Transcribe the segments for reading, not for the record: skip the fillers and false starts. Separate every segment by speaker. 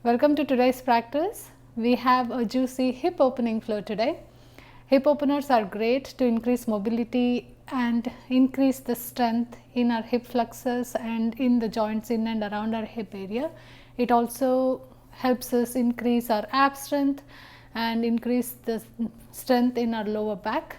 Speaker 1: Welcome to today's practice. We have a juicy hip opening flow today. Hip openers are great to increase mobility and increase the strength in our hip flexors and in the joints in and around our hip area. It also helps us increase our ab strength and increase the strength in our lower back.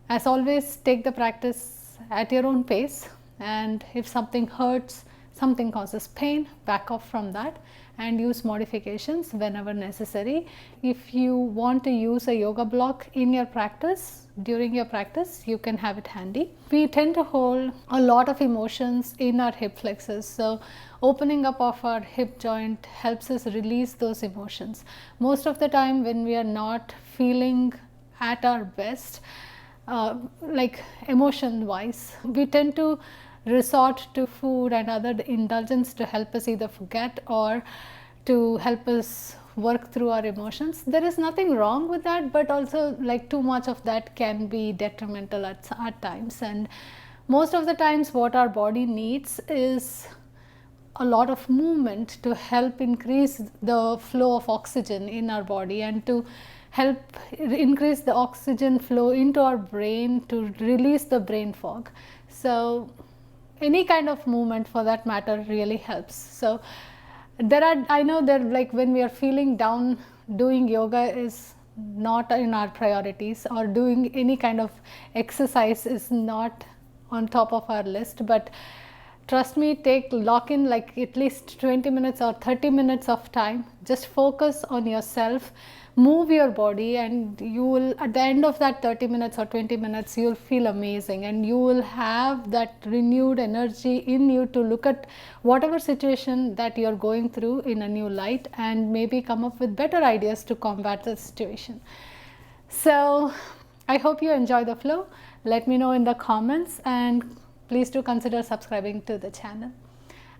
Speaker 1: As always, take the practice at your own pace, and if something hurts, something causes pain, back off from that and use modifications whenever necessary. If you want to use a yoga block in your practice, during your practice, you can have it handy. We tend to hold a lot of emotions in our hip flexors, so opening up of our hip joint helps us release those emotions. Most of the time when we are not feeling at our best, like emotion wise, we tend to resort to food and other indulgence to help us either forget or to help us work through our emotions. There is nothing wrong with that, but also like too much of that can be detrimental at times. And most of the times what our body needs is a lot of movement to help increase the flow of oxygen in our body and to help increase the oxygen flow into our brain to release the brain fog. So any kind of movement for that matter really helps. So I know that like when we are feeling down, doing yoga is not in our priorities, or doing any kind of exercise is not on top of our list, but trust me, lock in like at least 20 minutes or 30 minutes of time. Just focus on yourself, move your body, and you will, at the end of that 30 minutes or 20 minutes, you will feel amazing, and you will have that renewed energy in you to look at whatever situation that you are going through in a new light and maybe come up with better ideas to combat the situation. So I hope you enjoy the flow. Let me know in the comments, and please do consider subscribing to the channel.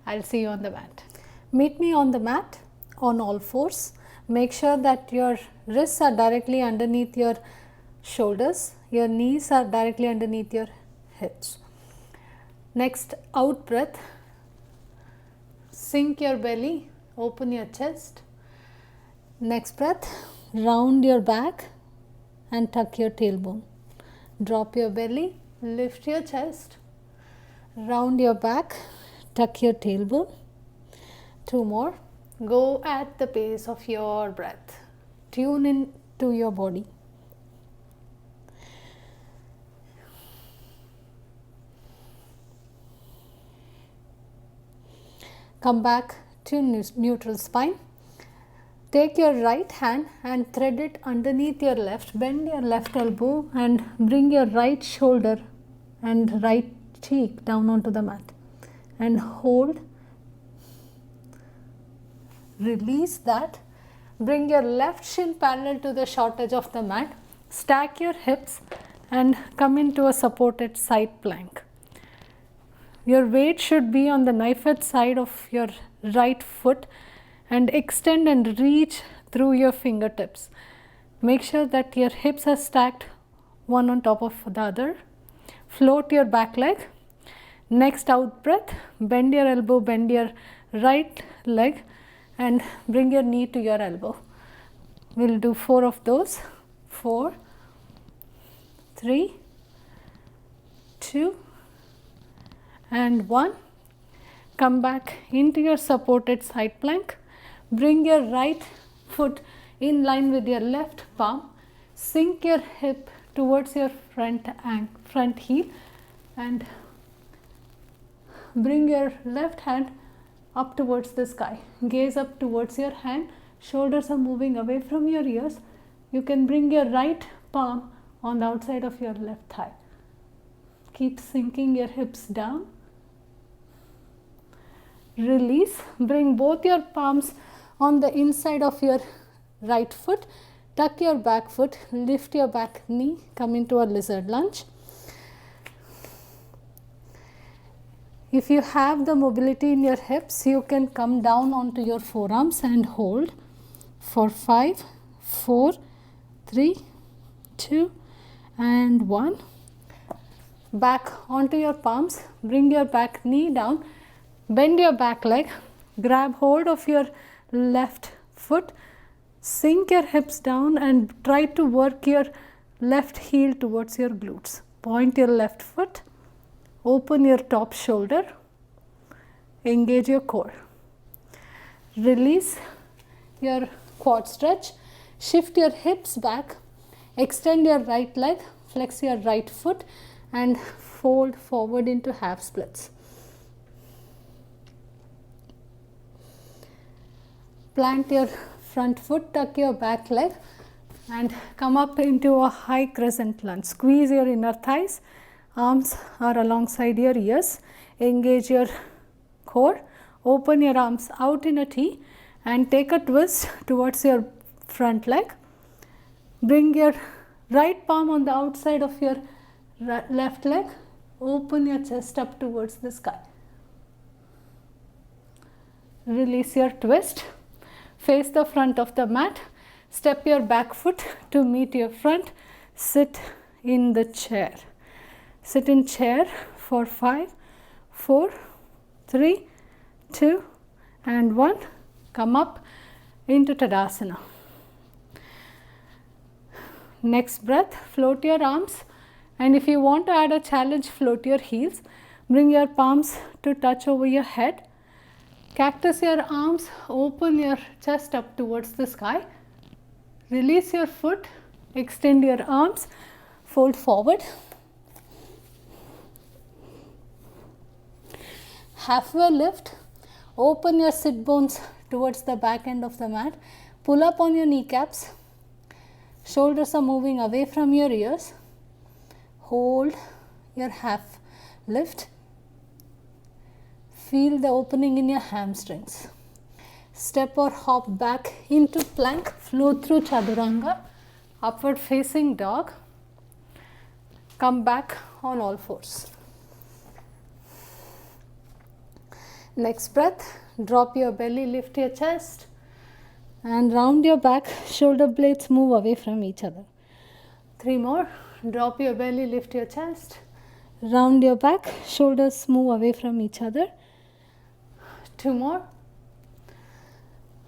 Speaker 1: I'll see you on the mat. Meet me on the mat on all fours. Make sure that your wrists are directly underneath your shoulders, your knees are directly underneath your hips. Next, out breath, sink your belly, open your chest. Next breath, round your back and tuck your tailbone. Drop your belly, lift your chest, round your back, tuck your tailbone. Two more. Go at the pace of your breath. Tune in to your body. Come back to neutral spine. Take your right hand and thread it underneath your left. Bend your left elbow and bring your right shoulder and right cheek down onto the mat. And hold. Release that. Bring your left shin parallel to the short edge of the mat. Stack your hips and come into a supported side plank. Your weight should be on the knife edge side of your right foot, and extend and reach through your fingertips. Make sure that your hips are stacked one on top of the other. Float your back leg. Next, out breath, bend your elbow, bend your right leg and bring your knee to your elbow. We'll do 4 of those. 4, 3, 2 and 1. Come back into your supported side plank. Bring your right foot in line with your left palm. Sink your hip towards your front heel and bring your left hand up towards the sky. Gaze up towards your hand. Shoulders are moving away from your ears. You can bring your right palm on the outside of your left thigh. Keep sinking your hips down. Release. Bring both your palms on the inside of your right foot. Tuck your back foot. Lift your back knee. Come into a lizard lunge. If you have the mobility in your hips, you can come down onto your forearms and hold for 5, 4, 3, 2 and 1. Back onto your palms. Bring your back knee down. Bend your back leg. Grab hold of your left foot. Sink your hips down and try to work your left heel towards your glutes. Point your left foot, open your top shoulder, engage your core. Release your quad stretch, shift your hips back, extend your right leg, flex your right foot and fold forward into half splits. Plant your front foot, tuck your back leg and come up into a high crescent lunge. Squeeze your inner thighs, arms are alongside your ears, engage your core, open your arms out in a T and take a twist towards your front leg. Bring your right palm on the outside of your left leg, open your chest up towards the sky. Release your twist, face the front of the mat, step your back foot to meet your front, sit in the chair. Sit in chair for 5, 4, 3, 2 and 1. Come up into Tadasana. Next breath, float your arms and if you want to add a challenge, float your heels. Bring your palms to touch over your head. Cactus your arms, open your chest up towards the sky. Release your foot, extend your arms, fold forward. Halfway lift, open your sit bones towards the back end of the mat. Pull up on your kneecaps. Shoulders are moving away from your ears. Hold your half lift. Feel the opening in your hamstrings. Step or hop back into plank. Flow through Chaturanga. Upward facing dog. Come back on all fours. Next breath, drop your belly, lift your chest and round your back, shoulder blades move away from each other. 3 more, drop your belly, lift your chest, round your back, shoulders move away from each other. 2 more,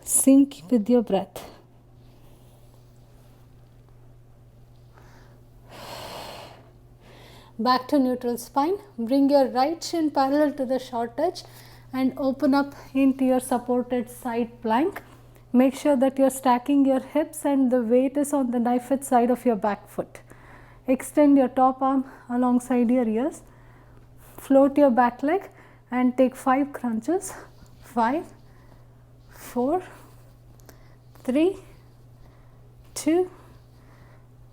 Speaker 1: sink with your breath. Back to neutral spine, bring your right shin parallel to the short edge and open up into your supported side plank. Make sure that you are stacking your hips and the weight is on the knife edge side of your back foot. Extend your top arm alongside your ears. Float your back leg and take 5 crunches. 5, 4, 3, 2,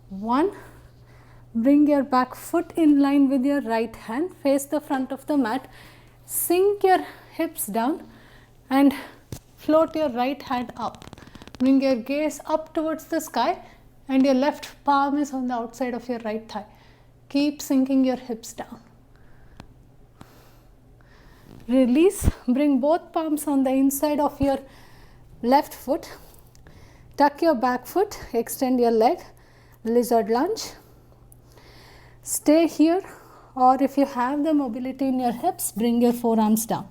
Speaker 1: 1. Bring your back foot in line with your right hand. Face the front of the mat. Sink your hips down and float your right hand up. Bring your gaze up towards the sky and your left palm is on the outside of your right thigh. Keep sinking your hips down. Release. Bring both palms on the inside of your left foot. Tuck your back foot. Extend your leg. Lizard lunge. Stay here, or if you have the mobility in your hips, bring your forearms down.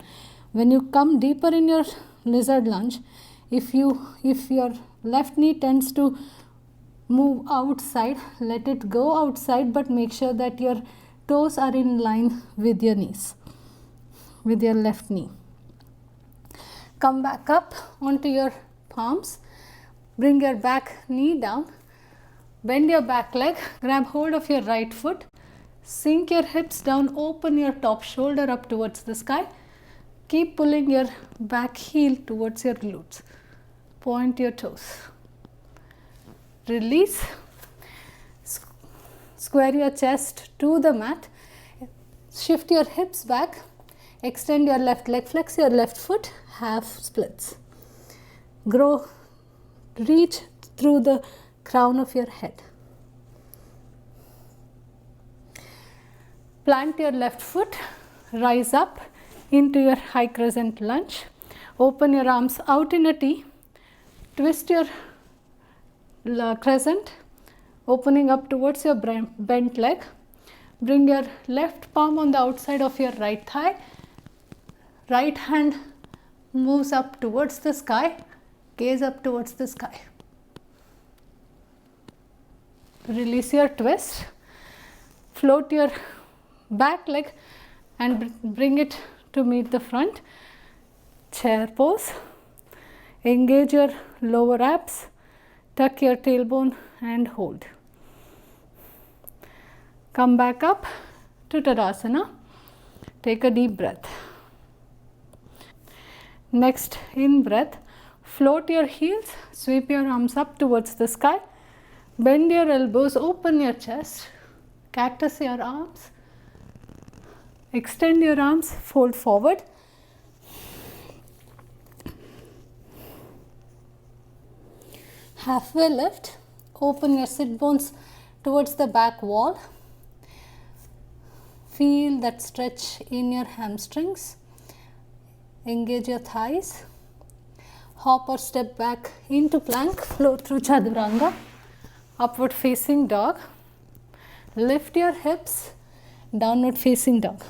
Speaker 1: When you come deeper in your lizard lunge, if your left knee tends to move outside, let it go outside, but make sure that your toes are in line with your knees, with your left knee. Come back up onto your palms. Bring your back knee down. Bend your back leg. Grab hold of your right foot. Sink your hips down. Open your top shoulder up towards the sky. Keep pulling your back heel towards your glutes. Point your toes. Release. Square your chest to the mat. Shift your hips back. Extend your left leg. Flex your left foot. Half splits. Grow. Reach through the crown of your head. Plant your left foot. Rise up into your high crescent lunge. Open your arms out in a T. Twist your crescent, opening up towards your bent leg. Bring your left palm on the outside of your right thigh. Right hand moves up towards the sky. Gaze up towards the sky. Release your twist. Float your back leg and bring it to meet the front. Chair pose. Engage your lower abs. Tuck your tailbone and hold. Come back up to Tadasana. Take a deep breath. Next, in breath, float your heels, sweep your arms up towards the sky. Bend your elbows, open your chest, cactus your arms, extend your arms, fold forward. Halfway lift, open your sit bones towards the back wall. Feel that stretch in your hamstrings. Engage your thighs. Hop or step back into plank, flow through Chaturanga. Upward facing dog. Lift your hips, downward facing dog.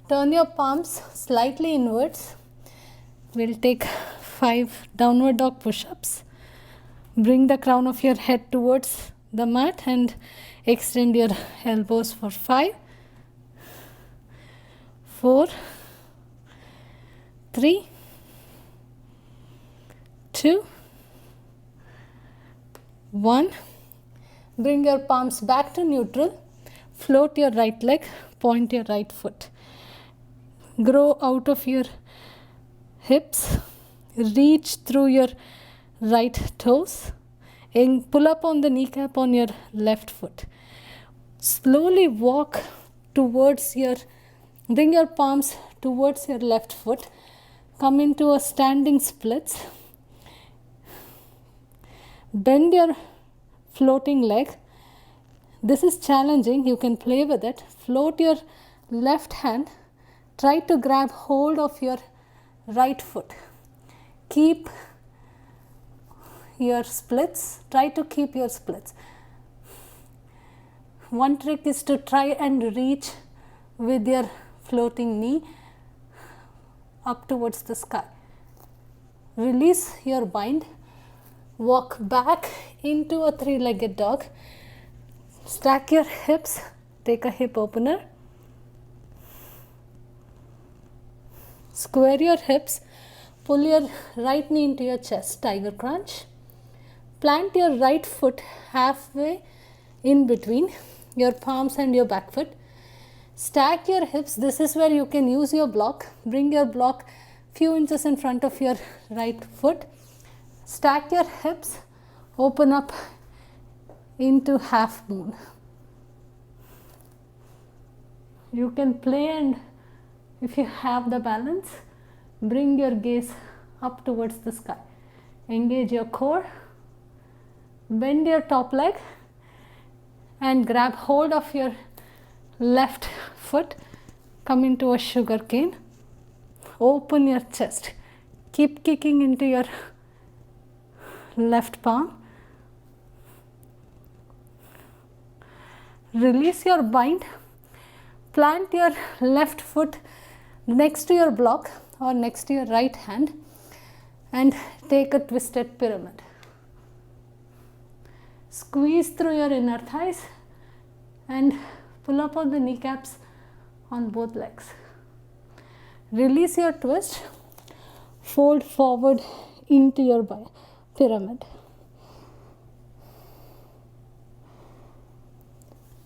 Speaker 1: Turn your palms slightly inwards. We'll take 5 downward dog push-ups. Bring the crown of your head towards the mat and extend your elbows for 5, 4, 3, 2, 1. Bring your palms back to neutral. Float your right leg, point your right foot. Grow out of your hips. Reach through your right toes. And pull up on the kneecap on your left foot. Slowly walk towards your, bring your palms towards your left foot. Come into a standing splits. Bend your floating leg. This is challenging, you can play with it. Float your left hand. Try to grab hold of your right foot. Keep your splits. Try to keep your splits. One trick is to try and reach with your floating knee up towards the sky. Release your bind. Walk back into a 3-legged dog. Stack your hips. Take a hip opener. Square your hips. Pull your right knee into your chest. Tiger crunch. Plant your right foot halfway in between your palms and your back foot. Stack your hips. This is where you can use your block. Bring your block few inches in front of your right foot. Stack your hips. Open up into half moon. You can play, and if you have the balance, bring your gaze up towards the sky. Engage your core. Bend your top leg and grab hold of your left foot. Come into a sugar cane. Open your chest. Keep kicking into your left palm. Release your bind. Plant your left foot next to your block or next to your right hand and take a twisted pyramid. Squeeze through your inner thighs and pull up on the kneecaps on both legs. Release your twist. Fold forward into your pyramid.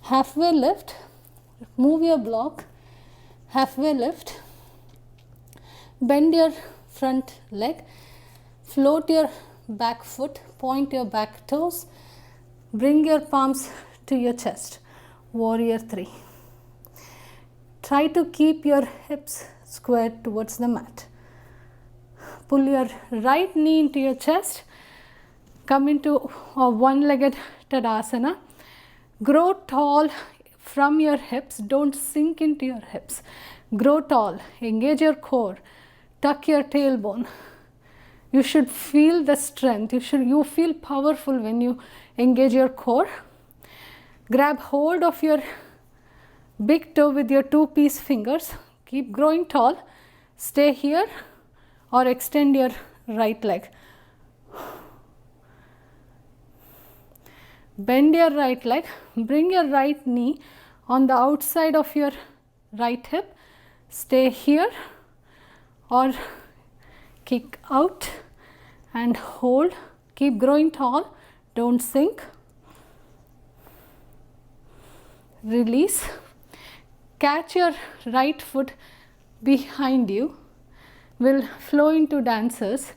Speaker 1: Halfway lift. Move your block. Halfway lift. Bend your front leg. Float your back foot. Point your back toes. Bring your palms to your chest. Warrior 3. Try to keep your hips squared towards the mat. Pull your right knee into your chest. Come into a one-legged Tadasana. Grow tall from your hips. Don't sink into your hips. Grow tall. Engage your core. Tuck your tailbone. You should feel the strength. You feel powerful when you engage your core. Grab hold of your big toe with your 2 piece fingers. Keep growing tall. Stay here or extend your right leg. Bend your right leg, bring your right knee on the outside of your right hip. Stay here or kick out and hold. Keep growing tall, don't sink. Release. Catch your right foot behind you. Will flow into dancers.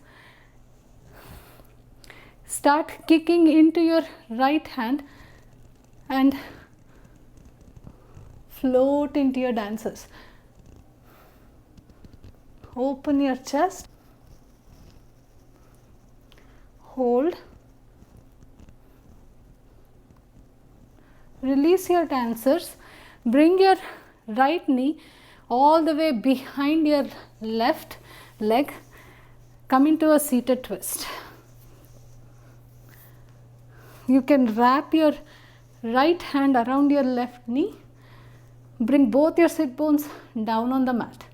Speaker 1: Start kicking into your right hand and float into your dancers. Open your chest. Hold. Release your dancers. Bring your right knee all the way behind your left leg. Come into a seated twist. You can wrap your right hand around your left knee. Bring both your sit bones down on the mat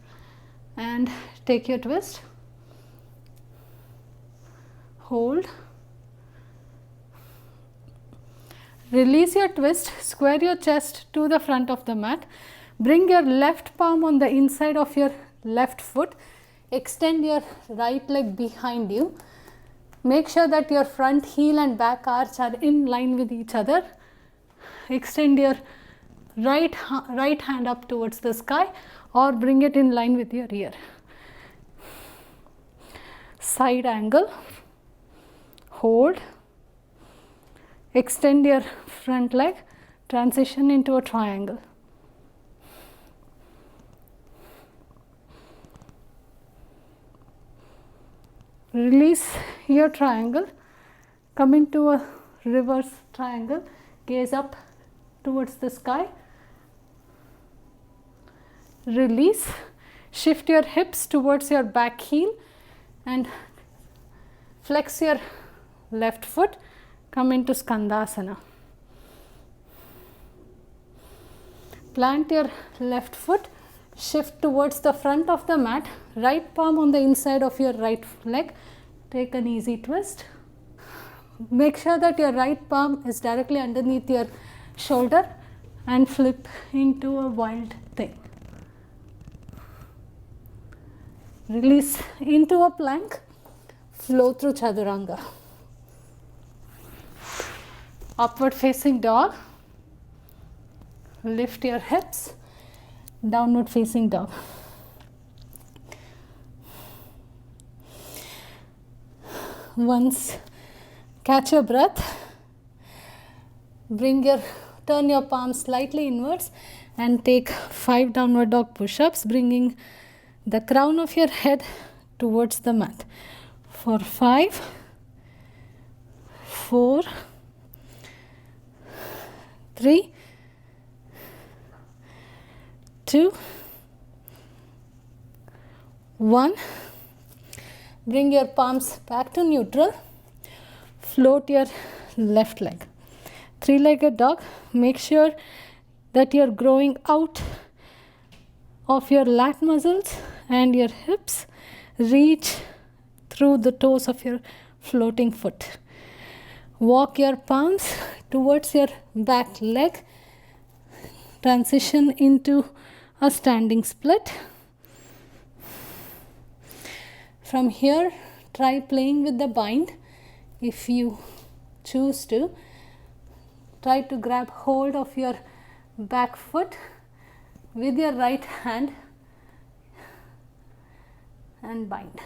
Speaker 1: and take your twist. Hold. Release your twist. Square your chest to the front of the mat. Bring your left palm on the inside of your left foot. Extend your right leg behind you. Make sure that your front heel and back arch are in line with each other. Extend your right hand up towards the sky or bring it in line with your ear. Side angle. Hold. Extend your front leg. Transition into a triangle. Release your triangle. Come into a reverse triangle. Gaze up towards the sky. Release. Shift your hips towards your back heel and flex your left foot. Come into Skandasana. Plant your left foot. Shift towards the front of the mat. Right palm on the inside of your right leg. Take an easy twist. Make sure that your right palm is directly underneath your shoulder and flip into a wild thing. Release into a plank. Flow through Chaturanga. Upward facing dog. Lift your hips. Downward facing dog. Once catch your breath, turn your palms slightly inwards and take 5 downward dog push-ups, bringing the crown of your head towards the mat. For 5, 4, 3, 2, 1. Bring your palms back to neutral. Float your left leg. 3-legged dog. Make sure that you're growing out of your lat muscles and your hips. Reach through the toes of your floating foot. Walk your palms towards your back leg. Transition into a standing split. From here, try playing with the bind if you choose to. Try to grab hold of your back foot with your right hand and bind.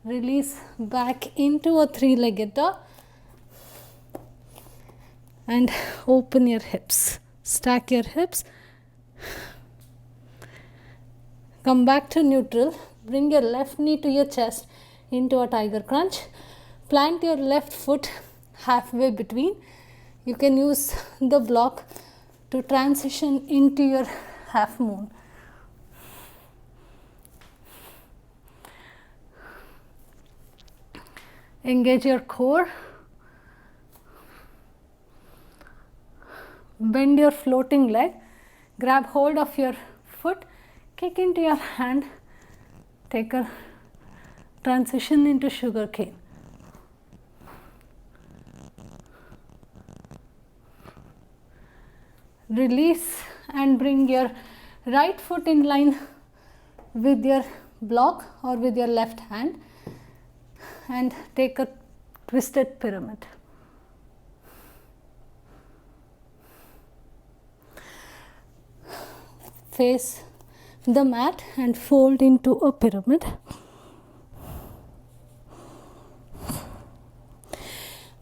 Speaker 1: Release back into a 3-legged dog and open your hips. Stack your hips. Come back to neutral. Bring your left knee to your chest into a tiger crunch. Plant your left foot halfway between. You can use the block to transition into your half moon. Engage your core. Bend your floating leg. Grab hold of your foot, kick into your hand, take a transition into sugar cane. Release and bring your right foot in line with your block or with your left hand and take a twisted pyramid. Face the mat and fold into a pyramid.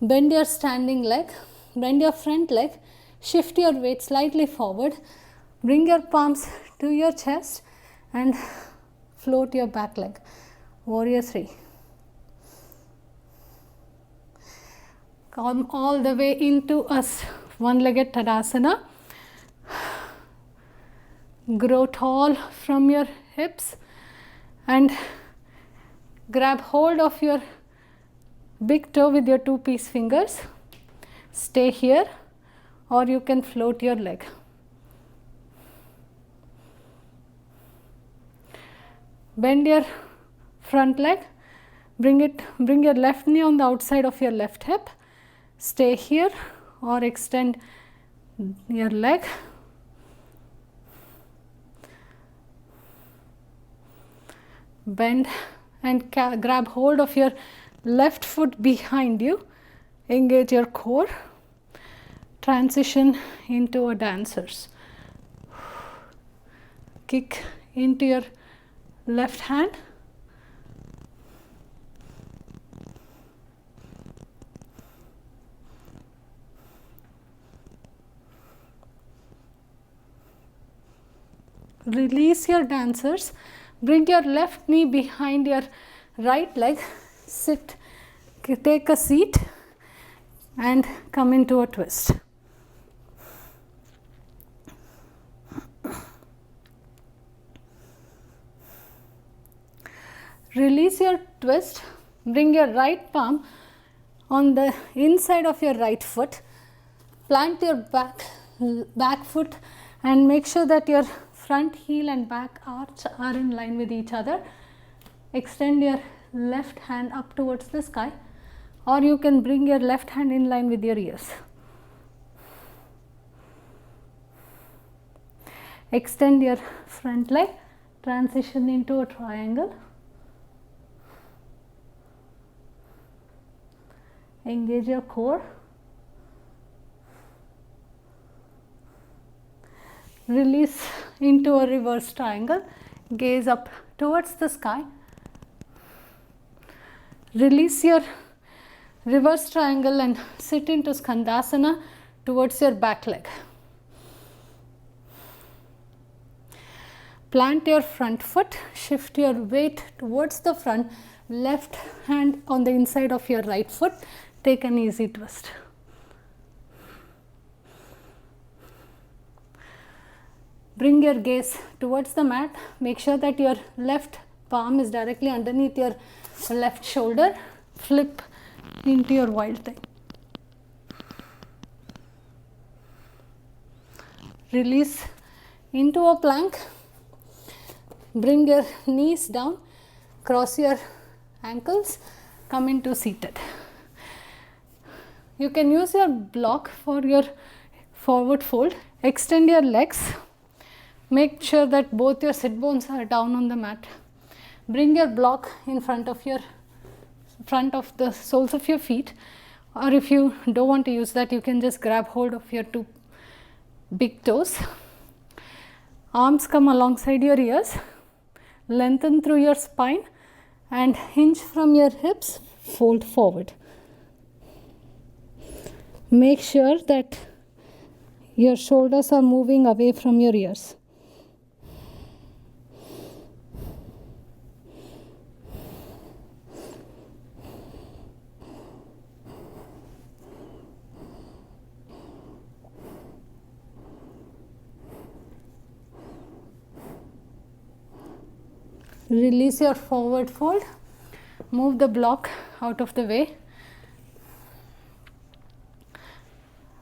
Speaker 1: Bend your standing leg, bend your front leg, shift your weight slightly forward, bring your palms to your chest and float your back leg. Warrior 3. Come all the way into a one-legged Tadasana. Grow tall from your hips and grab hold of your big toe with your 2 piece fingers. Stay here or you can float your leg. Bend your front leg, bring your left knee on the outside of your left hip. Stay here or extend your leg. Bend and grab hold of your left foot behind you. Engage your core. Transition into a dancer's. Kick into your left hand. Release your dancers. Bring your left knee behind your right leg. Sit, take a seat and come into a twist. Release your twist. Bring your right palm on the inside of your right foot. Plant your back foot and make sure that your front heel and back arch are in line with each other. Extend your left hand up towards the sky or you can bring your left hand in line with your ears. Extend your front leg, transition into a triangle. Engage your core. Release into a reverse triangle. Gaze up towards the sky. Release your reverse triangle and sit into Skandasana towards your back leg. Plant your front foot, shift your weight towards the front, left hand on the inside of your right foot, take an easy twist. Bring your gaze towards the mat, make sure that your left palm is directly underneath your left shoulder, flip into your wild thing. Release into a plank, bring your knees down, cross your ankles, come into seated. You can use your block for your forward fold. Extend your legs, make sure that both your sit bones are down on the mat. Bring your block in front of the soles of your feet, or if you don't want to use that, you can just grab hold of your 2 big toes. Arms come alongside your ears, lengthen through your spine and hinge from your hips, fold forward. Make sure that your shoulders are moving away from your ears. Release your forward fold, move the block out of the way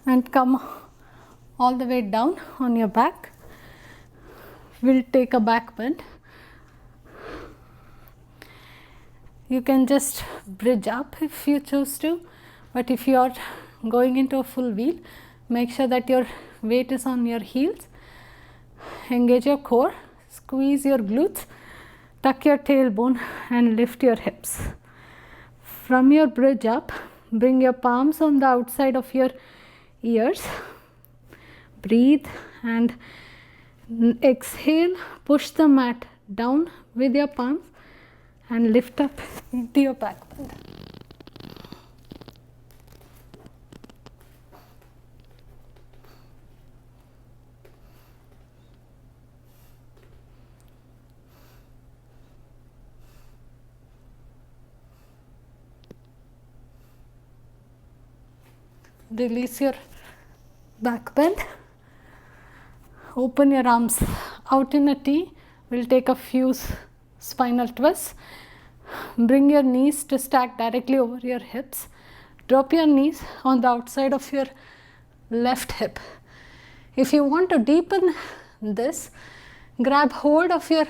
Speaker 1: and come all the way down on your back. we'll take a back bend. You can just bridge up if you choose to, but if you are going into a full wheel, make sure that your weight is on your heels. Engage your core, squeeze your glutes, tuck your tailbone and lift your hips. From your bridge up, bring your palms on the outside of your ears. Breathe and exhale, push the mat down with your palms and lift up into your back bend. Release your back bend. Open your arms out in a T. We'll take a few spinal twists. Bring your knees to stack directly over your hips. Drop your knees on the outside of your left hip. If you want to deepen this, grab hold of your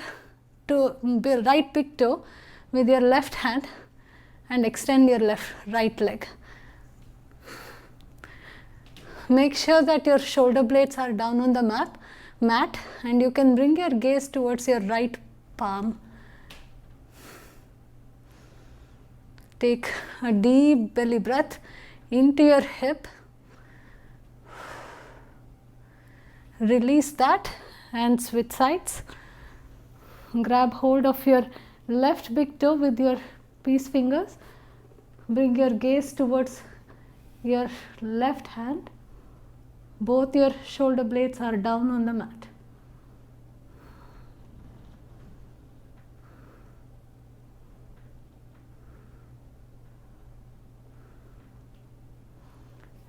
Speaker 1: right big toe with your left hand and extend your right leg. Make sure that your shoulder blades are down on the mat and you can bring your gaze towards your right palm. Take a deep belly breath into your hip. Release that and switch sides. Grab hold of your left big toe with your peace fingers. Bring your gaze towards your left hand. Both your shoulder blades are down on the mat.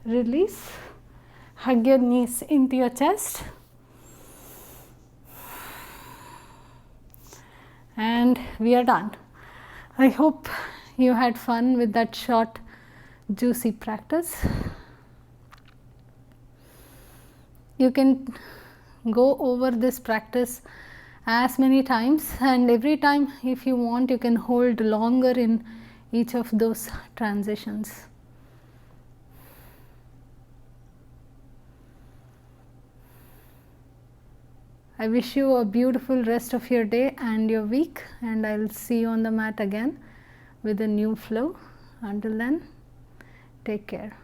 Speaker 1: Release. Hug your knees into your chest. And we are done. I hope you had fun with that short, juicy practice. You can go over this practice as many times, and every time if you want you can hold longer in each of those transitions. I wish you a beautiful rest of your day and your week, and I'll see you on the mat again with a new flow. Until then, take care.